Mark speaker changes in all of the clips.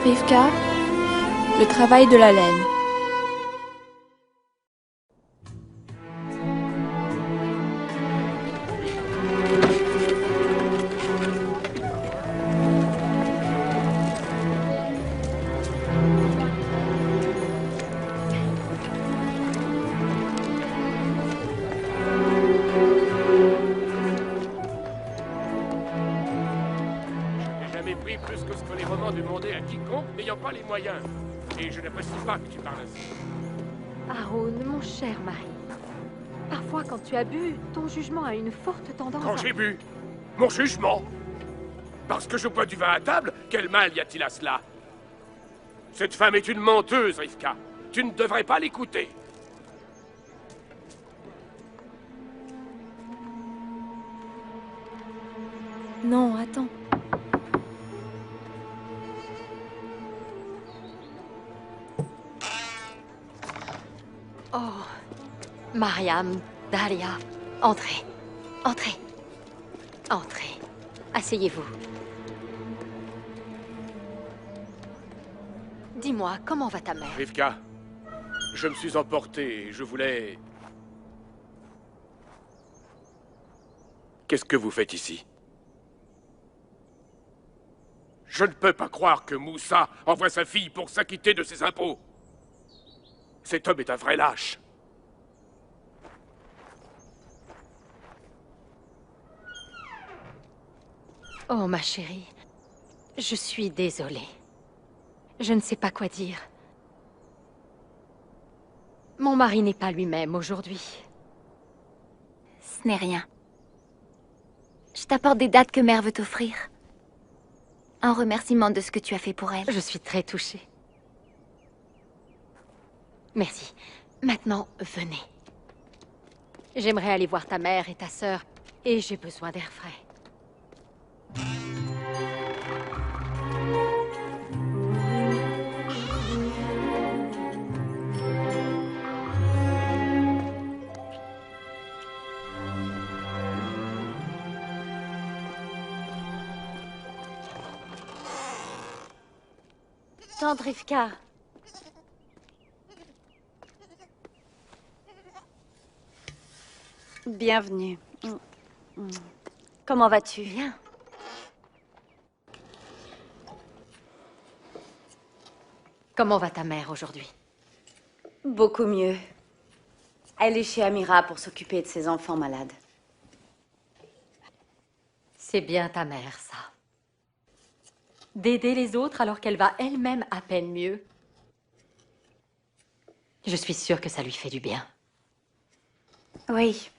Speaker 1: Rivka, le travail de la laine.
Speaker 2: Plus que ce que les romans demandaient à quiconque n'ayant pas les moyens. Et je n'apprécie pas que tu parles ainsi.
Speaker 3: Aaron, mon cher mari, parfois quand tu as bu, ton jugement a une forte tendance
Speaker 2: Quand j'ai bu? Mon jugement? Parce que je bois du vin à table? Quel mal y a-t-il à cela? Cette femme est une menteuse, Rivka. Tu ne devrais pas l'écouter.
Speaker 1: Non, attends.
Speaker 3: Oh, Mariam, Dahlia, entrez, entrez, entrez, asseyez-vous. Dis-moi, comment va ta mère?
Speaker 2: Rivka, je me suis emporté et je voulais... Qu'est-ce que vous faites ici? Je ne peux pas croire que Moussa envoie sa fille pour s'acquitter de ses impôts. Cet homme est un vrai lâche.
Speaker 3: Oh, ma chérie, je suis désolée. Je ne sais pas quoi dire. Mon mari n'est pas lui-même aujourd'hui.
Speaker 4: Ce n'est rien. Je t'apporte des dattes que mère veut t'offrir. En remerciement de ce que tu as fait pour elle.
Speaker 3: Je suis très touchée. Merci. Maintenant, venez. J'aimerais aller voir ta mère et ta sœur, et j'ai besoin d'air frais. Tante Rivka.
Speaker 5: Bienvenue. Comment vas-tu?
Speaker 3: Bien. Comment va ta mère aujourd'hui?
Speaker 5: Beaucoup mieux. Elle est chez Amira pour s'occuper de ses enfants malades.
Speaker 3: C'est bien ta mère, ça. D'aider les autres alors qu'elle va elle-même à peine mieux. Je suis sûre que ça lui fait du bien.
Speaker 5: Oui.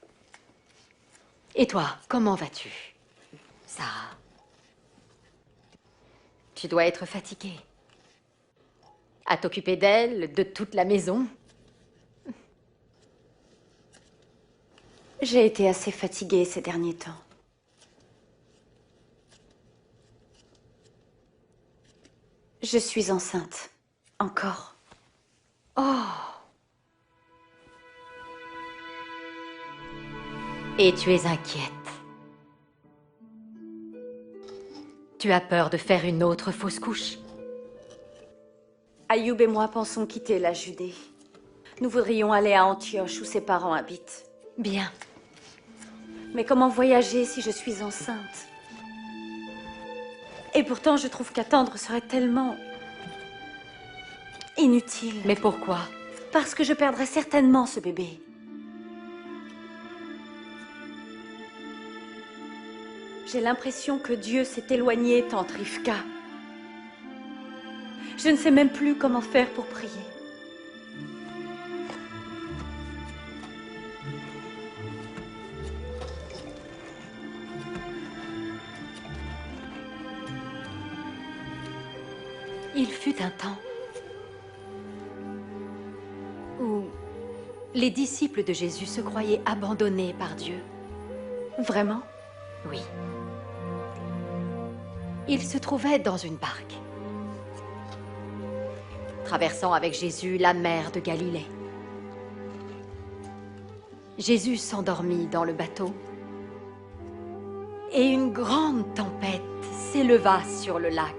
Speaker 3: Et toi, comment vas-tu, Sarah? Tu dois être fatiguée. À t'occuper d'elle, de toute la maison.
Speaker 5: J'ai été assez fatiguée ces derniers temps. Je suis enceinte. Encore.
Speaker 3: Oh! Et tu es inquiète. Tu as peur de faire une autre fausse couche?
Speaker 5: Ayoub et moi pensons quitter la Judée. Nous voudrions aller à Antioche où ses parents habitent.
Speaker 3: Bien.
Speaker 5: Mais comment voyager si je suis enceinte? Et pourtant, je trouve qu'attendre serait tellement... inutile.
Speaker 3: Mais pourquoi?
Speaker 5: Parce que je perdrais certainement ce bébé. J'ai l'impression que Dieu s'est éloigné, tante Rivka. Je ne sais même plus comment faire pour prier.
Speaker 3: Il fut un temps où les disciples de Jésus se croyaient abandonnés par Dieu.
Speaker 5: Vraiment?
Speaker 3: Oui. Ils se trouvaient dans une barque, traversant avec Jésus la mer de Galilée. Jésus s'endormit dans le bateau et une grande tempête s'éleva sur le lac.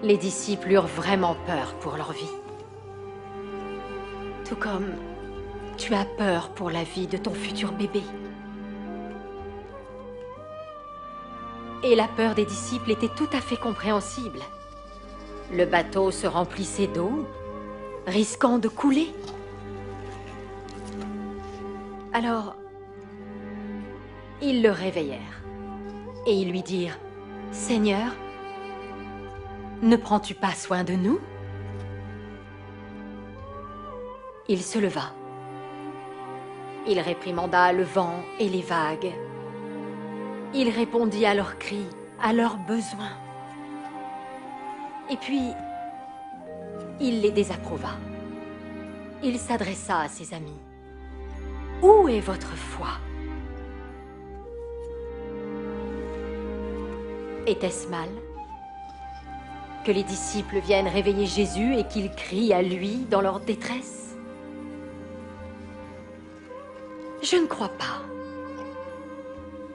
Speaker 3: Les disciples eurent vraiment peur pour leur vie. Tout comme tu as peur pour la vie de ton futur bébé. Et la peur des disciples était tout à fait compréhensible. Le bateau se remplissait d'eau, risquant de couler. Alors, ils le réveillèrent et ils lui dirent, « Seigneur, ne prends-tu pas soin de nous ?» Il se leva. Il réprimanda le vent et les vagues. Il répondit à leurs cris, à leurs besoins. Et puis, il les désapprouva. Il s'adressa à ses amis. « Où est votre foi ?» Était-ce mal que les disciples viennent réveiller Jésus et qu'ils crient à lui dans leur détresse? Je ne crois pas.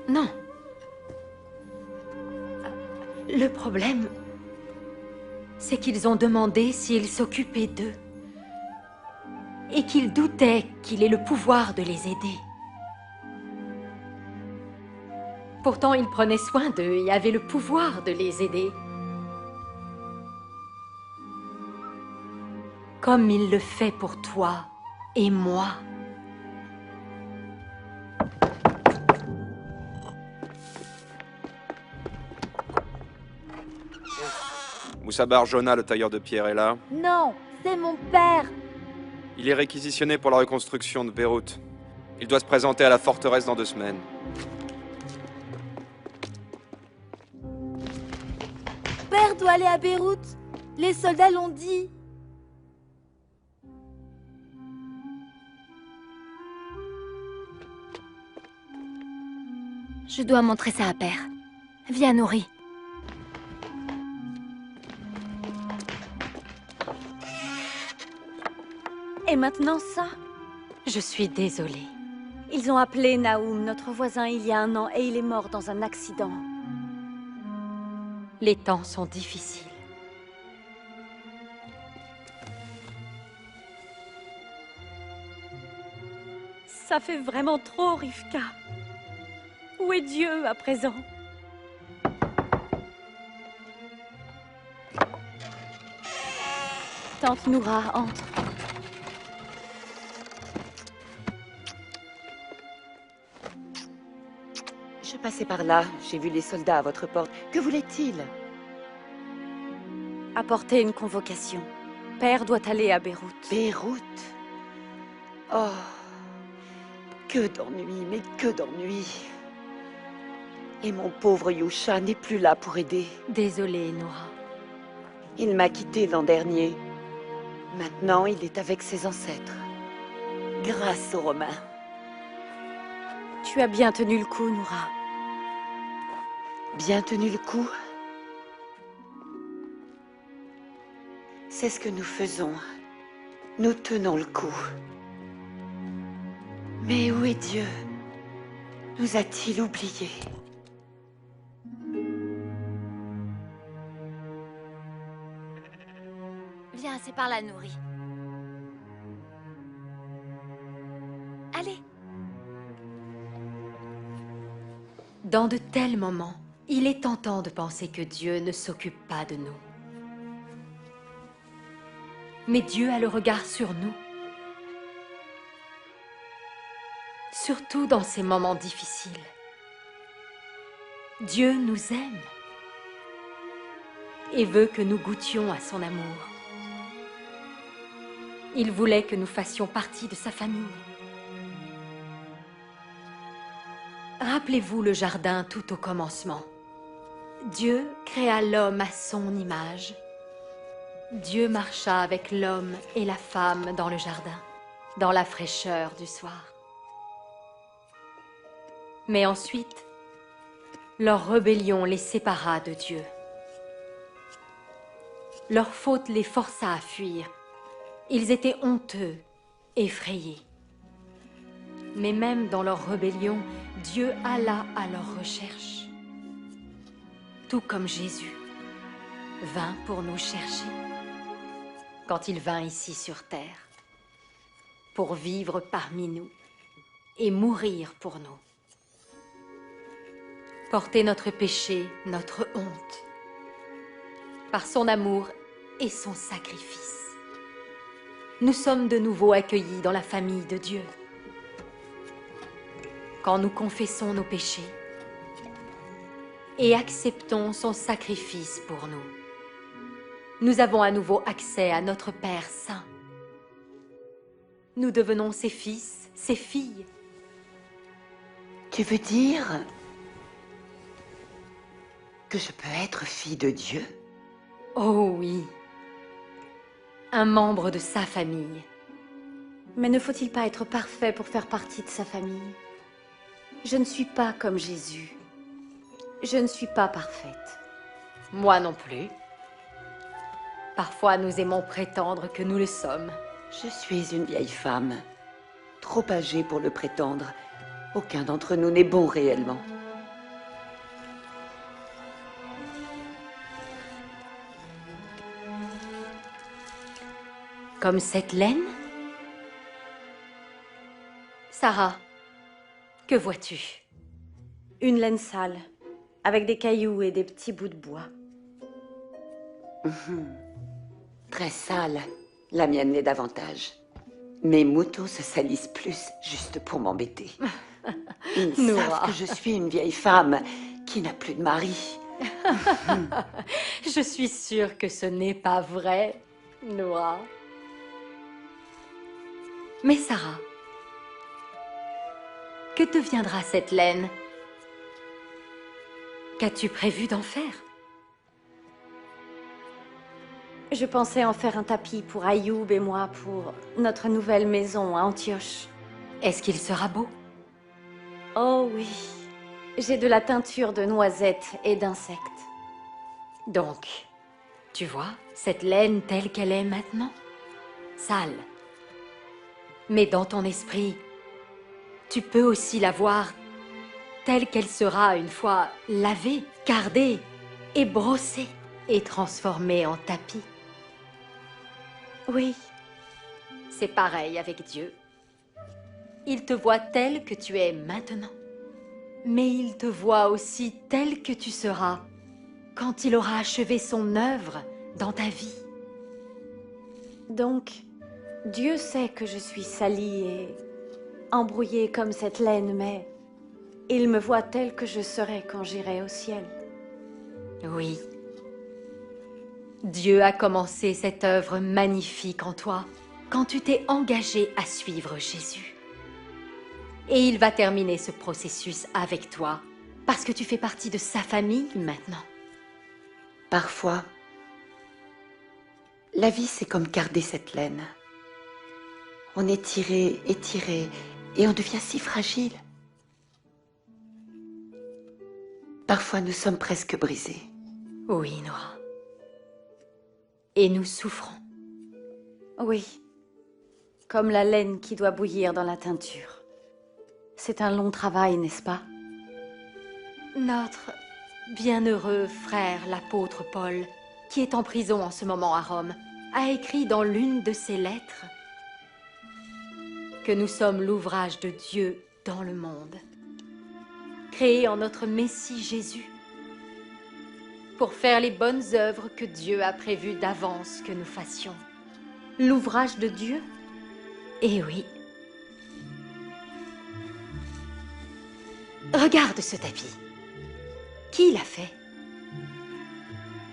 Speaker 3: Non. Le problème, c'est qu'ils ont demandé s'il s'occupait d'eux et qu'ils doutaient qu'il ait le pouvoir de les aider. Pourtant, il prenait soin d'eux et avait le pouvoir de les aider. Comme il le fait pour toi et moi.
Speaker 6: Moussa Barjona, le tailleur de pierre, est là.
Speaker 4: Non, c'est mon père.
Speaker 6: Il est réquisitionné pour la reconstruction de Beyrouth. Il doit se présenter à la forteresse dans 2 semaines.
Speaker 1: Père doit aller à Beyrouth. Les soldats l'ont dit.
Speaker 4: Je dois montrer ça à père. Viens, Nourri.
Speaker 5: Et maintenant ça?
Speaker 3: Je suis désolée.
Speaker 5: Ils ont appelé Naoum, notre voisin, il y a 1 an, et il est mort dans un accident.
Speaker 3: Les temps sont difficiles.
Speaker 5: Ça fait vraiment trop, Rivka. Où est Dieu à présent? Tante Noura, entre.
Speaker 7: Je passais par là, j'ai vu les soldats à votre porte. Que voulaient-ils?
Speaker 5: Apportez une convocation. Père doit aller à Beyrouth.
Speaker 7: Beyrouth? Oh, que d'ennui, mais que d'ennui. Et mon pauvre Yusha n'est plus là pour aider.
Speaker 3: Désolée, Noura.
Speaker 7: Il m'a quitté l'an dernier. Maintenant, il est avec ses ancêtres. Grâce aux Romains.
Speaker 5: Tu as bien tenu le coup, Noura.
Speaker 7: Bien tenu le coup? C'est ce que nous faisons. Nous tenons le coup. Mais où est Dieu? Nous a-t-il oubliés?
Speaker 4: Viens, c'est par là, Nourri. Allez.
Speaker 3: Dans de tels moments, il est tentant de penser que Dieu ne s'occupe pas de nous. Mais Dieu a le regard sur nous. Surtout dans ces moments difficiles. Dieu nous aime et veut que nous goûtions à son amour. Il voulait que nous fassions partie de sa famille. Rappelez-vous le jardin tout au commencement. Dieu créa l'homme à son image. Dieu marcha avec l'homme et la femme dans le jardin, dans la fraîcheur du soir. Mais ensuite, leur rébellion les sépara de Dieu. Leur faute les força à fuir. Ils étaient honteux, effrayés. Mais même dans leur rébellion, Dieu alla à leur recherche. Tout comme Jésus, vint pour nous chercher. Quand il vint ici sur Terre, pour vivre parmi nous et mourir pour nous. Porter notre péché, notre honte, par son amour et son sacrifice. Nous sommes de nouveau accueillis dans la famille de Dieu. Quand nous confessons nos péchés et acceptons son sacrifice pour nous, nous avons à nouveau accès à notre Père Saint. Nous devenons ses fils, ses filles.
Speaker 7: Tu veux dire que je peux être fille de Dieu?
Speaker 3: Oh oui, un membre de sa famille.
Speaker 5: Mais ne faut-il pas être parfait pour faire partie de sa famille? Je ne suis pas comme Jésus. Je ne suis pas parfaite.
Speaker 3: Moi non plus. Parfois, nous aimons prétendre que nous le sommes.
Speaker 7: Je suis une vieille femme, trop âgée pour le prétendre. Aucun d'entre nous n'est bon réellement.
Speaker 3: Comme cette laine? Sarah, que vois-tu?
Speaker 5: Une laine sale, avec des cailloux et des petits bouts de bois.
Speaker 7: Très sale. La mienne l'est davantage. Mes moutons se salissent plus, juste pour m'embêter. Ils savent que je suis une vieille femme qui n'a plus de mari.
Speaker 3: Je suis sûre que ce n'est pas vrai, Noah. Mais Sarah, que deviendra cette laine? Qu'as-tu prévu d'en faire?
Speaker 5: Je pensais en faire un tapis pour Ayoub et moi pour notre nouvelle maison à Antioche.
Speaker 3: Est-ce qu'il sera beau?
Speaker 5: Oh oui, j'ai de la teinture de noisettes et d'insectes.
Speaker 3: Donc, tu vois, cette laine telle qu'elle est maintenant, sale. Mais dans ton esprit, tu peux aussi la voir telle qu'elle sera une fois lavée, cardée et brossée et transformée en tapis.
Speaker 5: Oui,
Speaker 3: c'est pareil avec Dieu. Il te voit telle que tu es maintenant, mais il te voit aussi telle que tu seras quand il aura achevé son œuvre dans ta vie.
Speaker 5: donc, Dieu sait que je suis salie et embrouillée comme cette laine, mais il me voit telle que je serai quand j'irai au ciel.
Speaker 3: Oui. Dieu a commencé cette œuvre magnifique en toi quand tu t'es engagé à suivre Jésus. Et il va terminer ce processus avec toi parce que tu fais partie de sa famille maintenant.
Speaker 7: Parfois, la vie c'est comme garder cette laine. On est tiré, étiré, et on devient si fragile. Parfois nous sommes presque brisés.
Speaker 3: Oui, Noah. Et nous souffrons.
Speaker 5: Oui, comme la laine qui doit bouillir dans la teinture. C'est un long travail, n'est-ce pas?
Speaker 3: Notre bienheureux frère, l'apôtre Paul, qui est en prison en ce moment à Rome, a écrit dans l'une de ses lettres que nous sommes l'ouvrage de Dieu dans le monde, créé en notre Messie Jésus, pour faire les bonnes œuvres que Dieu a prévues d'avance que nous fassions.
Speaker 5: L'ouvrage de Dieu?
Speaker 3: Eh oui. Regarde ce tapis. Qui l'a fait?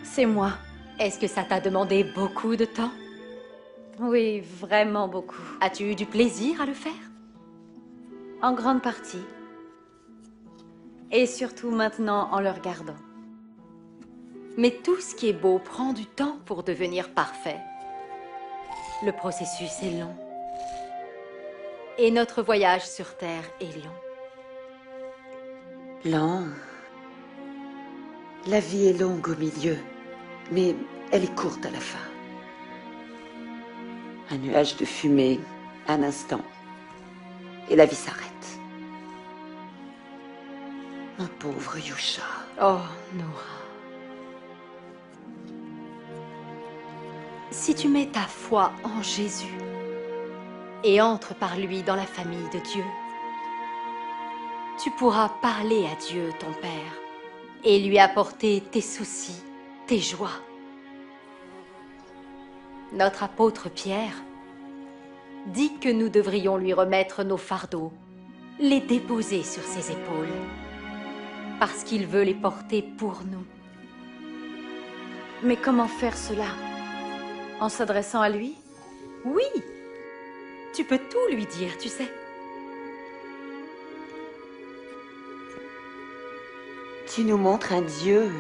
Speaker 5: C'est moi.
Speaker 3: Est-ce que ça t'a demandé beaucoup de temps?
Speaker 5: Oui, vraiment beaucoup.
Speaker 3: As-tu eu du plaisir à le faire?
Speaker 5: En grande partie. Et surtout maintenant en le regardant.
Speaker 3: Mais tout ce qui est beau prend du temps pour devenir parfait. Le processus est long. Et notre voyage sur Terre est long.
Speaker 7: Lent. La vie est longue au milieu, mais elle est courte à la fin. Un nuage de fumée, un instant, et la vie s'arrête. Mon pauvre Yusha.
Speaker 3: Oh, Noah. Si tu mets ta foi en Jésus et entres par lui dans la famille de Dieu, tu pourras parler à Dieu, ton Père, et lui apporter tes soucis, tes joies. Notre apôtre Pierre dit que nous devrions lui remettre nos fardeaux, les déposer sur ses épaules, parce qu'il veut les porter pour nous.
Speaker 5: Mais comment faire cela? En s'adressant à lui?
Speaker 3: Oui, tu peux tout lui dire, tu sais.
Speaker 7: Tu nous montres un Dieu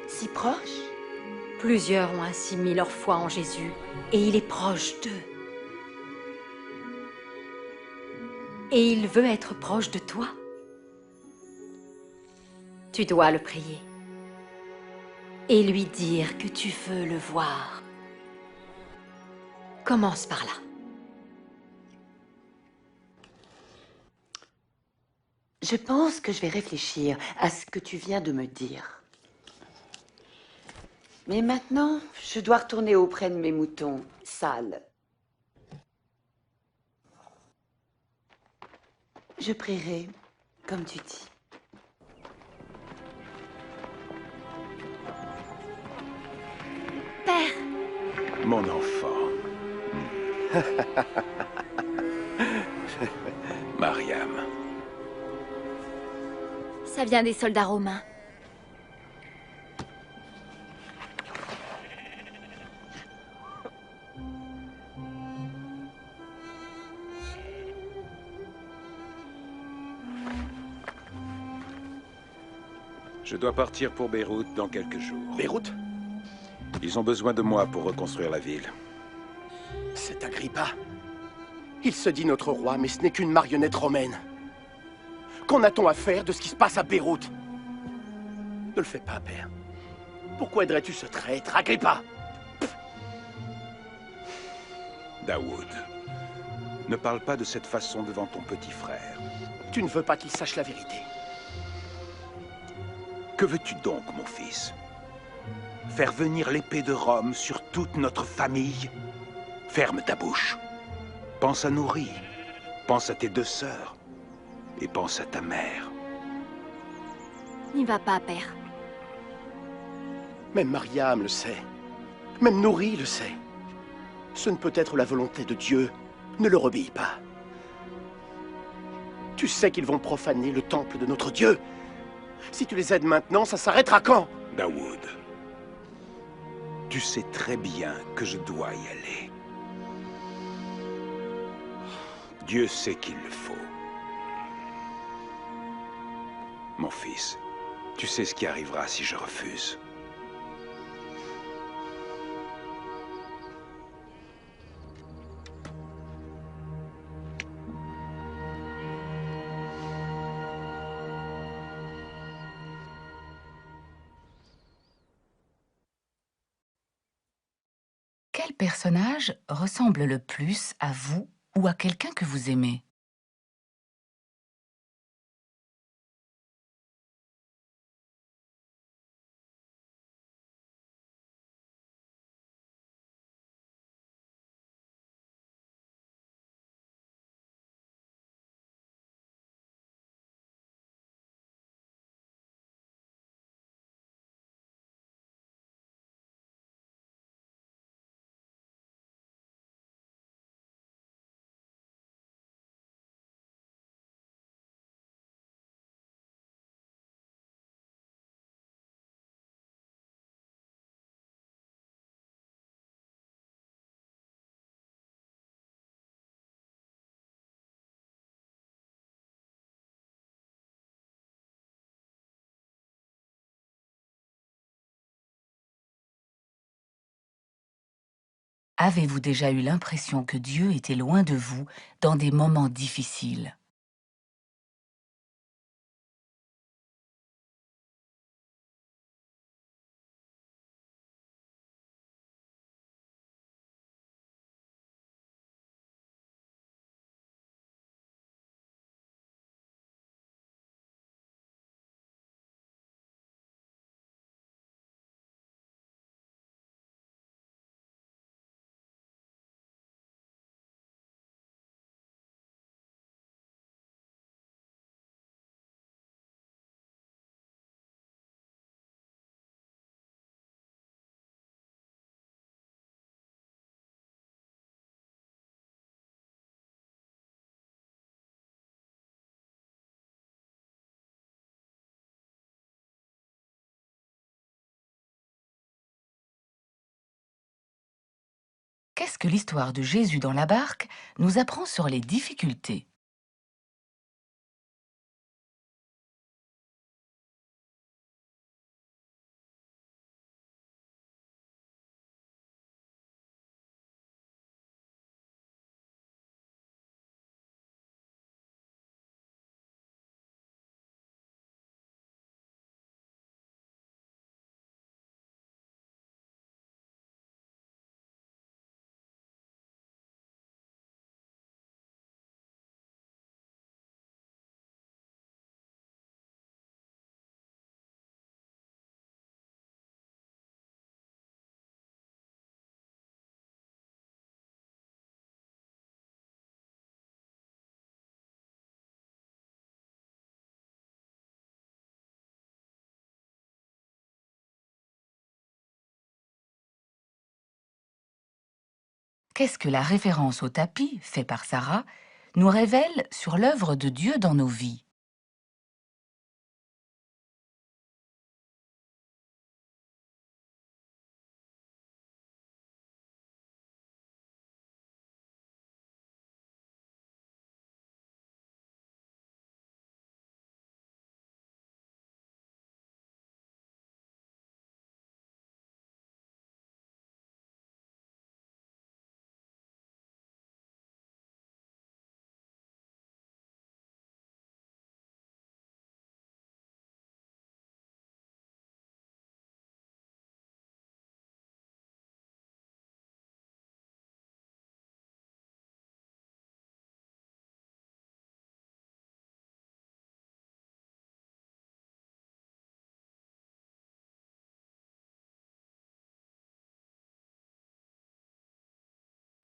Speaker 7: si proche.
Speaker 3: Plusieurs ont ainsi mis leur foi en Jésus, et il est proche d'eux. Et il veut être proche de toi. Tu dois le prier et lui dire que tu veux le voir. Commence par là.
Speaker 7: Je pense que je vais réfléchir à ce que tu viens de me dire. Mais maintenant, je dois retourner auprès de mes moutons sales. Je prierai, comme tu dis.
Speaker 4: Père!
Speaker 8: Mon enfant. Mariam.
Speaker 4: Ça vient des soldats romains.
Speaker 8: Je dois partir pour Beyrouth dans quelques jours.
Speaker 2: Beyrouth?
Speaker 8: Ils ont besoin de moi pour reconstruire la ville.
Speaker 2: C'est Agrippa. Il se dit notre roi, mais ce n'est qu'une marionnette romaine. Qu'en a-t-on à faire de ce qui se passe à Beyrouth? Ne le fais pas, père. Pourquoi aiderais-tu ce traître, Agrippa?
Speaker 8: Daoud, ne parle pas de cette façon devant ton petit frère.
Speaker 2: Tu ne veux pas qu'il sache la vérité.
Speaker 8: Que veux-tu donc, mon fils? Faire venir l'épée de Rome sur toute notre famille? Ferme ta bouche. Pense à Nourri. Pense à tes 2 sœurs. Et pense à ta mère.
Speaker 4: N'y va pas, père.
Speaker 2: Même Mariam le sait. Même Nourri le sait. Ce ne peut être la volonté de Dieu. Ne leur obéis pas. Tu sais qu'ils vont profaner le temple de notre Dieu. Si tu les aides maintenant, ça s'arrêtera quand?
Speaker 8: Daoud, tu sais très bien que je dois y aller. Dieu sait qu'il le faut. Mon fils, tu sais ce qui arrivera si je refuse.
Speaker 9: Quel personnage ressemble le plus à vous ou à quelqu'un que vous aimez? Avez-vous déjà eu l'impression que Dieu était loin de vous dans des moments difficiles? Qu'est-ce que l'histoire de Jésus dans la barque nous apprend sur les difficultés? Qu'est-ce que la référence au tapis, fait par Sarah, nous révèle sur l'œuvre de Dieu dans nos vies?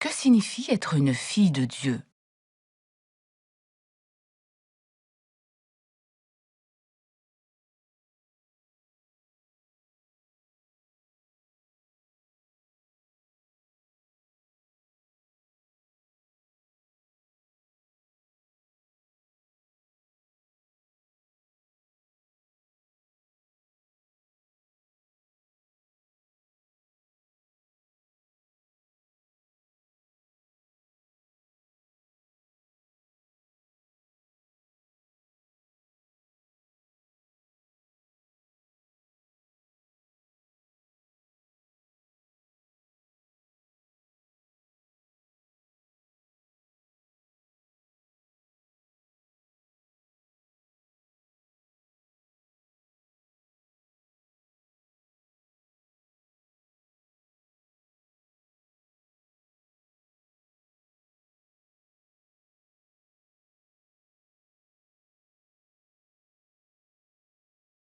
Speaker 9: Que signifie être une fille de Dieu?